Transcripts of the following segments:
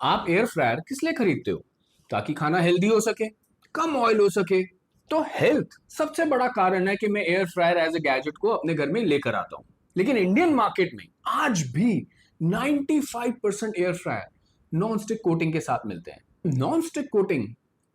आप air fryer किस लिए खरीदते हो? ताकि खाना हेल्दी हो सके, कम ऑयल हो सके। तो हेल्थ सबसे बड़ा कारण है कि मैं air fryer as a gadget को अपने घर में लेकर आता हूं। लेकिन इंडियन मार्केट में आज भी 95% air fryer non stick coating के साथ मिलते हैं। नॉन स्टिक कोटिंग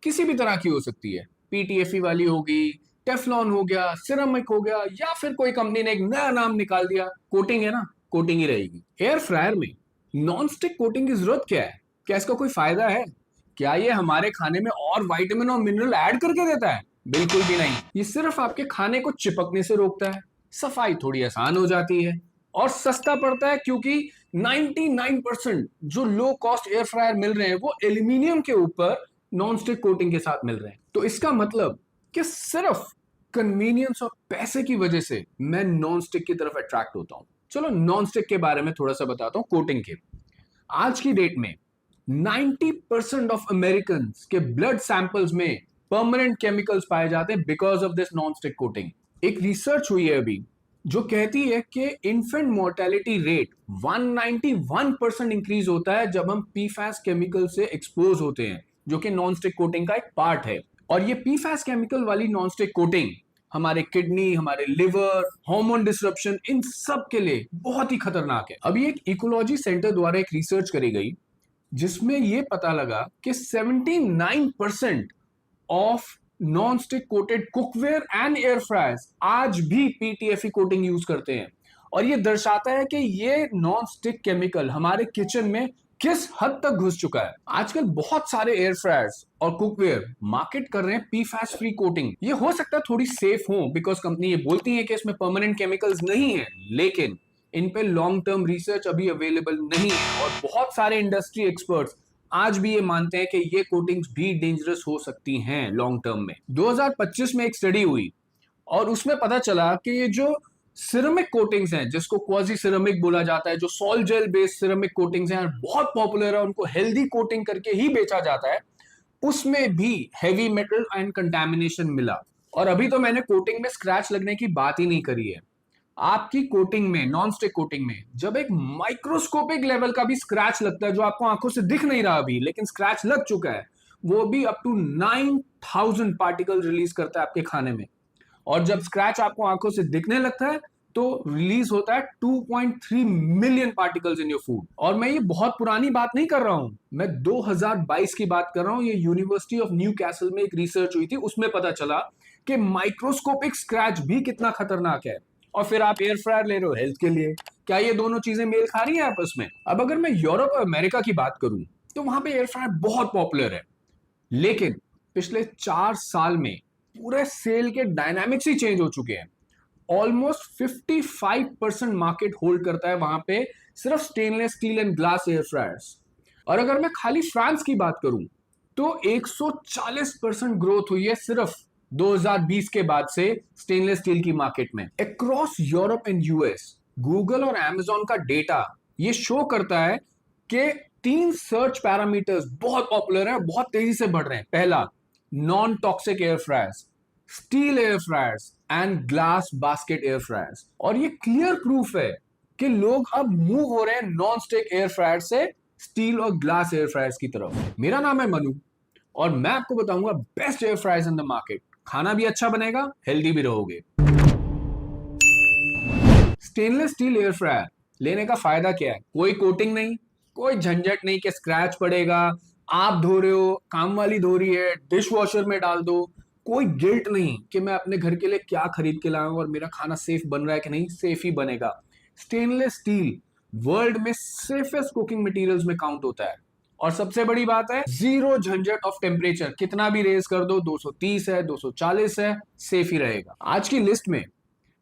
किसी भी तरह की हो सकती है, पीटीएफई वाली होगी, टेफलॉन हो गया, सिरेमिक हो गया, या फिर कोई कंपनी ने एक नया नाम निकाल दिया। कोटिंग है ना, कोटिंग ही रहेगी। एयर फ्रायर में नॉन स्टिक कोटिंग की जरूरत क्या है? क्या इसका कोई फायदा है? क्या ये हमारे खाने में और विटामिन और मिनरल ऐड करके देता है? बिल्कुल भी नहीं। ये सिर्फ आपके खाने को चिपकने से रोकता है, सफाई थोड़ी आसान हो जाती है और सस्ता पड़ता है, क्योंकि 99% जो लो कॉस्ट एयर फ्रायर मिल रहे हैं वो एल्यूमिनियम के ऊपर नॉन स्टिक कोटिंग के साथ मिल रहे हैं। तो इसका मतलब कि सिर्फ कन्वीनियंस और पैसे की वजह से मैं नॉन स्टिक की तरफ अट्रैक्ट होता हूं। चलो नॉन स्टिक के बारे में थोड़ा सा बताता हूं, कोटिंग के। आज की डेट में 90% ऑफ अमेरिकन के ब्लड सैंपल्स में परमानेंट केमिकल्स पाए जाते हैं because of this non stick coating. एक रिसर्च हुई है अभी जो कहती है कि इन्फेंट मोर्टेलिटी रेट 191% इंक्रीज होता है जब हम पीफैस केमिकल से एक्सपोज होते हैं, जो कि नॉन स्टिक कोटिंग का एक पार्ट है। और ये पीफैस केमिकल वाली नॉन स्टिक कोटिंग हमारे किडनी, हमारे लिवर, हार्मोन डिसरप्शन, इन सब के लिए बहुत ही खतरनाक है। अभी एक इकोलॉजी सेंटर द्वारा एक रिसर्च करी गई जिसमें यह पता लगा कि 79% of non stick coated cookware and air fryers आज भी पीटीएफई कोटिंग यूज करते हैं। और यह दर्शाता है कि यह नॉन स्टिक केमिकल हमारे किचन में किस हद तक घुस चुका है। आजकल बहुत सारे एयर फ्रायर्स और कुकवेयर मार्केट कर रहे हैं पीफैस फ्री कोटिंग। ये हो सकता है थोड़ी सेफ हो बिकॉज कंपनी ये बोलती है कि इसमें परमानेंट केमिकल्स नहीं है, लेकिन इन पे लॉन्ग टर्म रिसर्च अभी अवेलेबल नहीं है और बहुत सारे इंडस्ट्री एक्सपर्ट्स आज भी ये मानते हैं कि ये कोटिंग्स भी डेंजरस हो सकती हैं लॉन्ग टर्म में। 2025 में एक स्टडी हुई और उसमें पता चला कि ये जो सिरेमिक कोटिंग्स हैं, जिसको क्वाजी सिरेमिक बोला जाता है, जो salt gel based ceramic coatings हैं, बहुत पॉपुलर है, उनको हेल्दी कोटिंग करके ही बेचा जाता है, उसमें भी हैवी मेटल एंड कंटेमिनेशन मिला। और अभी तो मैंने कोटिंग में स्क्रैच लगने की बात ही नहीं करी है। आपकी कोटिंग में, नॉन स्टिक कोटिंग में, जब एक माइक्रोस्कोपिक लेवल का भी स्क्रैच लगता है जो आपको आंखों से दिख नहीं रहा अभी, लेकिन स्क्रैच लग चुका है, वो भी अप टू 9000 पार्टिकल रिलीज करता है आपके खाने में। और जब स्क्रैच आपको आंखों से दिखने लगता है तो रिलीज होता है 2.3 million particles in your food. और मैं ये बहुत पुरानी बात नहीं कर रहा हूं, मैं 2022 की बात कर रहा हूं। ये यूनिवर्सिटी ऑफ न्यू कैसल में एक रिसर्च हुई थी, उसमें पता चला कि माइक्रोस्कोपिक स्क्रैच भी कितना खतरनाक है। और फिर आप एयर फ्रायर ले रहे हो हेल्थ के लिए। क्या ये दोनों चीजें मेल खा रही हैं आपस में? अब अगर मैं यूरोप और अमेरिका की बात करूं तो वहां पे एयर फ्रायर बहुत पॉपुलर है, लेकिन पिछले 4 साल में पूरे सेल के डायनामिक्स ही चेंज हो चुके हैं। ऑलमोस्ट 55% मार्केट होल्ड करता है वहां पे सिर्फ stainless steel and glass air fryers. और अगर मैं खाली फ्रांस की बात करूं तो 140% ग्रोथ हुई है सिर्फ 2020 के बाद से स्टेनलेस स्टील की मार्केट में। Across Europe and US Google और अमेजॉन का डेटा ये शो करता है कि 3 सर्च पैरामीटर्स बहुत पॉपुलर है, बहुत तेजी से बढ़ रहे हैं। पहला, non toxic air fryers, steel air fryers and glass basket air fryers. और ये क्लियर प्रूफ है कि लोग अब मूव हो रहे हैं नॉन स्टिक एयर फ्रायर से स्टील और ग्लास एयर फ्रायर्स की तरफ। मेरा नाम है मनु और मैं आपको बताऊंगा best air fryers in the market. खाना भी अच्छा बनेगा, हेल्दी भी रहोगे। स्टेनलेस स्टील एयर फ्रायर लेने का फायदा क्या है? कोई कोटिंग नहीं, कोई झंझट नहीं कि स्क्रैच पड़ेगा, आप धो रहे हो, काम वाली धो रही है, डिश वॉशर में डाल दो। कोई गिल्ट नहीं कि मैं अपने घर के लिए क्या खरीद के लाऊं और मेरा खाना सेफ बन रहा है कि नहीं। सेफ ही बनेगा। स्टेनलेस स्टील वर्ल्ड में सेफेस्ट कुकिंग मटेरियल्स में काउंट होता है। और सबसे बड़ी बात है, जीरो झंझट ऑफ टेम्परेचर। कितना भी रेज कर दो, 230 है, 240 है, सेफ ही रहेगा। आज की लिस्ट में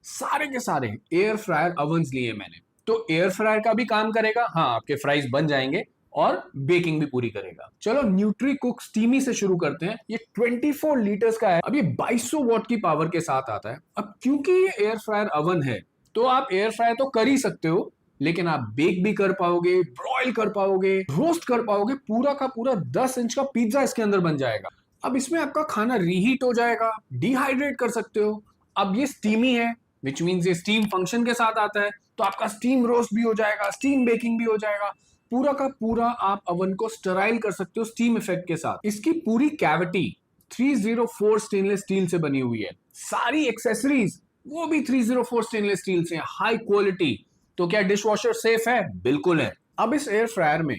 सारे के सारे एयर फ्रायर अवन्स लिए मैंने। तो एयर फ्रायर का भी काम करेगा, हाँ, आपके फ्राइज बन जाएंगे और बेकिंग भी पूरी करेगा। चलो न्यूट्री कुक स्टीमी से शुरू करते हैं। ये 24 लीटर्स का है। अब ये 2200 वॉट की पावर के साथ आता है। अब क्योंकि ये एयर फ्रायर अवन है तो आप एयर फ्रायर तो कर ही सकते हो, लेकिन आप बेक भी कर पाओगे, ब्रॉयल कर पाओगे, रोस्ट कर पाओगे। पूरा का पूरा 10 इंच का पिज्जा इसके अंदर बन जाएगा। अब इसमें आपका खाना रीहीट हो जाएगा, डिहाइड्रेट कर सकते हो। अब ये स्टीमी है, विच मीन्स ये स्टीम फंक्शन के साथ आता है, तो आपका स्टीम रोस्ट भी हो जाएगा, स्टीम बेकिंग भी हो जाएगा। पूरा का पूरा आप अवन को स्टराइल कर सकते हो स्टीम इफेक्ट के साथ। इसकी पूरी कैविटी 304 स्टेनलेस स्टील से बनी हुई है, सारी एक्सेसरीज वो भी 304 स्टेनलेस स्टील से, हाई क्वालिटी। तो क्या डिश वॉशर सेफ है? बिल्कुल है। अब इस एयर फ्रायर में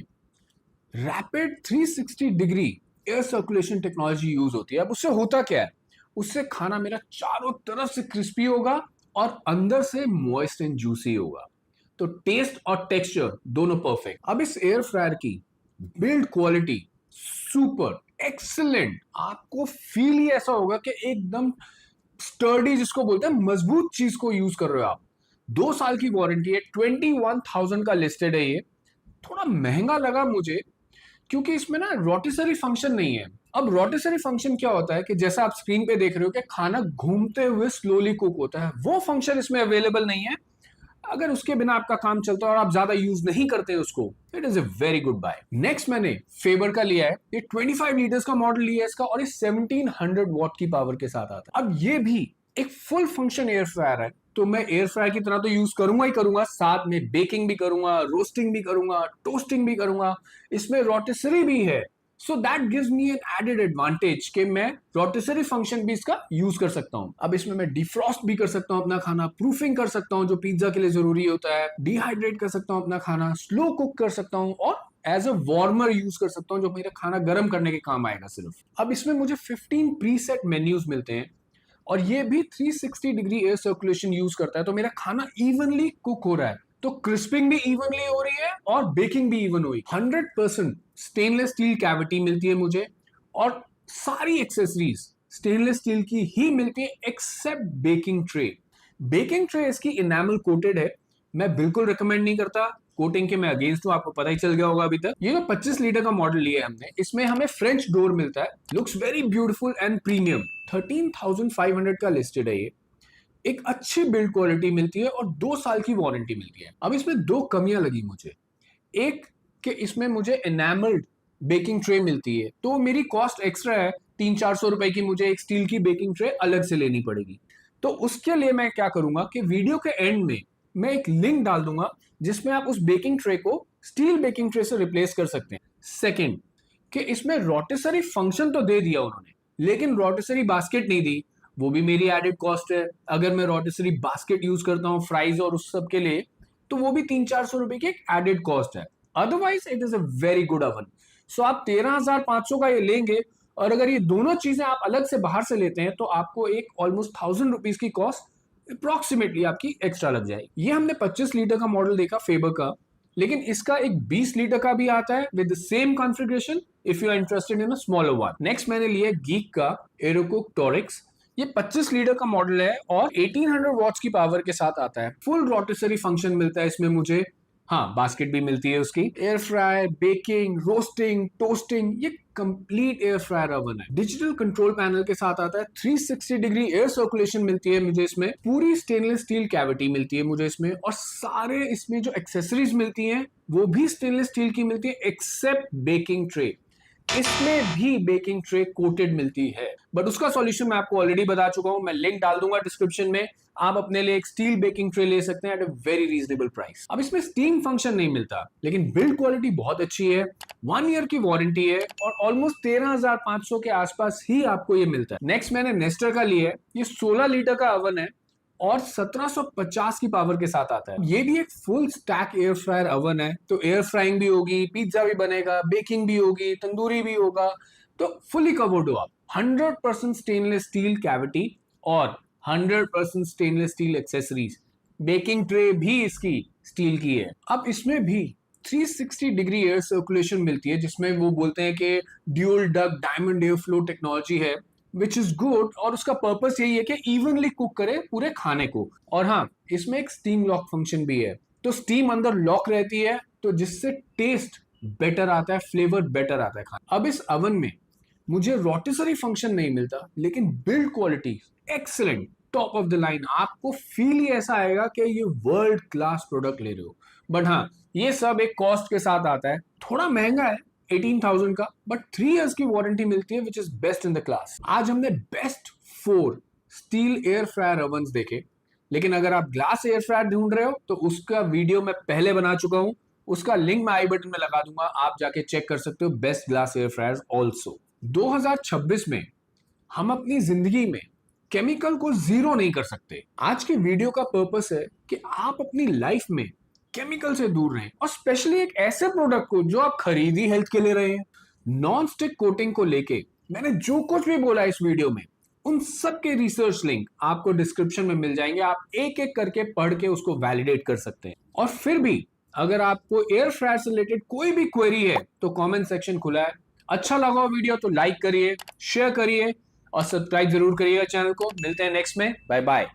rapid 360 degree air circulation technology use होती है। अब उससे होता क्या है, उससे खाना मेरा चारों तरफ से क्रिस्पी होगा और अंदर से मॉइस्ट एंड जूसी होगा, तो टेस्ट और टेक्सचर दोनों परफेक्ट। अब इस एयर फ्रायर की बिल्ड क्वालिटी सुपर एक्सीलेंट, आपको फील ही ऐसा होगा कि एकदम स्टर्डी, जिसको बोलते हैं मजबूत चीज को यूज कर रहे हो आप। 2 साल की वारंटी है, 21,000 का लिस्टेड है ये। थोड़ा महंगा लगा मुझे क्योंकि इसमें ना रोटिसरी फंक्शन नहीं है। अब रोटिसरी फंक्शन क्या होता है कि जैसा आप स्क्रीन पे देख रहे हो कि खाना घूमते हुए स्लोली कुक होता है, वो फंक्शन इसमें अवेलेबल नहीं है। अगर उसके बिना आपका काम चलता है और आप ज्यादा यूज नहीं करते उसको, it is a very good buy. Next मैंने फेबर का लिया है, ये 25 लीटर्स का मॉडल लिया है इसका, और ये 1700 वॉट की पावर के साथ आता है। अब ये भी एक फुल फंक्शन एयर फ्रायर है, तो मैं एयर फ्रायर की तरह तो यूज करूंगा ही करूंगा, साथ में बेकिंग भी करूंगा, रोस्टिंग भी करूंगा, टोस्टिंग भी करूंगा। इसमें रोटिसरी भी है, so that gives me an added advantage कि मैं रोटिसरी फंक्शन भी इसका यूज कर सकता हूं। अब इसमें मैं डिफ्रॉस्ट भी कर सकता हूं अपना खाना, प्रूफिंग कर सकता हूं जो पिज्जा के लिए जरूरी होता है, डिहाइड्रेट कर सकता हूं अपना खाना, स्लो कुक कर सकता हूं, और एज अ वार्मर यूज कर सकता हूं जो मेरा खाना गर्म करने के काम आएगा सिर्फ। अब इसमें मुझे 15 प्रीसेट मेन्यूज मिलते हैं, और ये भी 360 डिग्री एयर सर्कुलेशन यूज करता है, तो मेरा खाना इवनली कुक हो रहा है, तो क्रिस्पिंग भी इवनली हो रही है और बेकिंग भी इवन हुई। 100% स्टेनलेस स्टील कैविटी मिलती है मुझे, और सारी एक्सेसरीज स्टेनलेस स्टील की ही मिलती है except baking tray. Baking tray इसकी इनेमल कोटेड है, मैं बिल्कुल रिकमेंड नहीं करता कोटिंग के, मैं अगेंस्ट हूं, आपको पता ही चल गया होगा अभी तक। ये जो 25 लीटर का मॉडल लिया है हमने, इसमें हमें फ्रेंच डोर मिलता है, looks very beautiful and premium. 13,500 का लिस्टेड है ये। एक अच्छी बिल्ड क्वालिटी मिलती है और 2 साल की वारंटी मिलती है। अब इसमें दो कमियां लगी मुझे, एक कि इसमें मुझे एनामल्ड बेकिंग ट्रे मिलती है, तो मेरी कॉस्ट एक्स्ट्रा है, 300-400 रुपए की मुझे एक स्टील की बेकिंग ट्रे अलग से लेनी पड़ेगी। तो उसके लिए मैं क्या करूंगा कि वीडियो के एंड में मैं एक लिंक डाल दूंगा जिसमें आप उस बेकिंग ट्रे को स्टील बेकिंग ट्रे से रिप्लेस कर सकते हैं। सेकेंड, कि इसमें रोटिसरी फंक्शन तो दे दिया उन्होंने, लेकिन रोटिसरी बास्केट नहीं दी, वो भी मेरी एडेड कॉस्ट है। अगर मैं रोटिसरी बास्केट यूज करता हूँ फ्राइज और उस सब के लिए, तो वो भी 300-400 रुपए की एक एडेड कॉस्ट है। Otherwise it is a very good oven. So आप 13,500 का ये लेंगे, और अगर ये दोनों चीजें आप अलग से बाहर से लेते हैं तो आपको एक ऑलमोस्ट 1,000 रुपीज की कॉस्ट अप्रोक्सीमेटली आपकी एक्स्ट्रा लग जाएगी। ये हमने 25 लीटर का मॉडल देखा फेबर का, लेकिन इसका एक 20 लीटर का भी आता है with the same configuration if you are interested in a smaller one. Next मैंने लिया गीक का एरोकुक टोरिक्स। ये 25 लीटर का मॉडल है और 1800 वॉट्स की पावर के साथ आता है। फुल रोटिसरी फंक्शन मिलता है इसमें मुझे, हाँ बास्केट भी मिलती है उसकी। Air fry, baking, roasting, toasting, ये कंप्लीट एयर फ्रायर ओवन है। डिजिटल कंट्रोल पैनल के साथ आता है, 360 डिग्री एयर सर्कुलेशन मिलती है मुझे इसमें, पूरी स्टेनलेस स्टील कैविटी मिलती है मुझे इसमें, और सारे इसमें जो एक्सेसरीज मिलती हैं वो भी स्टेनलेस स्टील की मिलती है एक्सेप्ट बेकिंग ट्रे। इसमें भी बेकिंग ट्रे कोटेड मिलती है, बट उसका सॉल्यूशन मैं आपको ऑलरेडी बता चुका हूं, मैं लिंक डाल दूंगा डिस्क्रिप्शन में। आप अपने लिए एक स्टील बेकिंग ट्रे ले सकते हैं at a very reasonable price. अब इसमें स्टीम फंक्शन नहीं मिलता, लेकिन बिल्ड क्वालिटी बहुत अच्छी है, 1 ईयर की वारंटी है, और ऑलमोस्ट 13,500 के आसपास ही आपको ये मिलता है। नेक्स्ट मैंने नेस्टर का लिया है, ये 16 लीटर का ओवन है और 1750 की पावर के साथ आता है। ये भी एक full stack air fryer oven है, तो एयर फ्राइंग भी होगी, पिज्जा भी बनेगा, बेकिंग भी होगी, तंदूरी भी होगा, तो फुली कवर्ड हो आप। 100% स्टेनलेस स्टील कैविटी और 100% stainless steel accessories, baking tray भी इसकी स्टील की है। अब इसमें भी 360 डिग्री एयर सर्कुलेशन मिलती है, जिसमें वो बोलते हैं कि dual duck diamond air flow technology है, विच इज गुड, और उसका पर्पस यही है कि इवनली कुक करे पूरे खाने को। और हाँ, इसमें एक स्टीम लॉक फंक्शन भी है, तो स्टीम अंदर लॉक रहती है, तो जिससे टेस्ट बेटर आता है, फ्लेवर बेटर आता है खाना। अब इस ओवन में मुझे रोटिसरी फंक्शन नहीं मिलता, लेकिन build quality excellent, top of the line. आपको फील ही ऐसा आएगा कि ये वर्ल्ड क्लास प्रोडक्ट ले रहे हो। बट हाँ, ये सब एक कॉस्ट के साथ आता है, थोड़ा महंगा है 18,000 का, बट 3 इयर्स की वारंटी मिलती है, which is best in the class. आज हमने best 4 steel air fryer ovens देखे, लेकिन अगर आप ग्लास एयर फ्रायर ढूंढ रहे हो तो उसका वीडियो मैं पहले बना चुका हूं, उसका लिंक मैं आई बटन में लगा दूंगा, आप जाके चेक कर सकते हो। Best glass air fryers also. 2026 में हम अपनी जिंदगी में केमिकल को जीरो नहीं कर सकते। आज की वीडियो का पर्पस है कि आप अपनी लाइफ में केमिकल से दूर रहें, और स्पेशली एक ऐसे प्रोडक्ट को जो आप खरीदी हेल्थ के ले रहे हैं। नॉन स्टिक कोटिंग को लेके मैंने जो कुछ भी बोला इस वीडियो में, उन सब के रिसर्च लिंक आपको डिस्क्रिप्शन में मिल जाएंगे। आप एक एक करके पढ़ के उसको वैलिडेट कर सकते हैं। और फिर भी अगर आपको एयर फ्रायर से रिलेटेड कोई भी क्वेरी है तो कमेंट सेक्शन खुला है। अच्छा लगा वीडियो तो लाइक करिए, शेयर करिए और सब्सक्राइब जरूर करिएगा चैनल को। मिलते हैं नेक्स्ट में, बाय बाय।